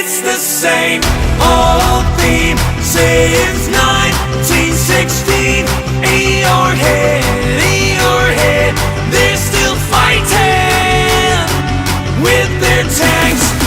it's the same old theme since 1916. Eeyore head, they're still fighting with their tanks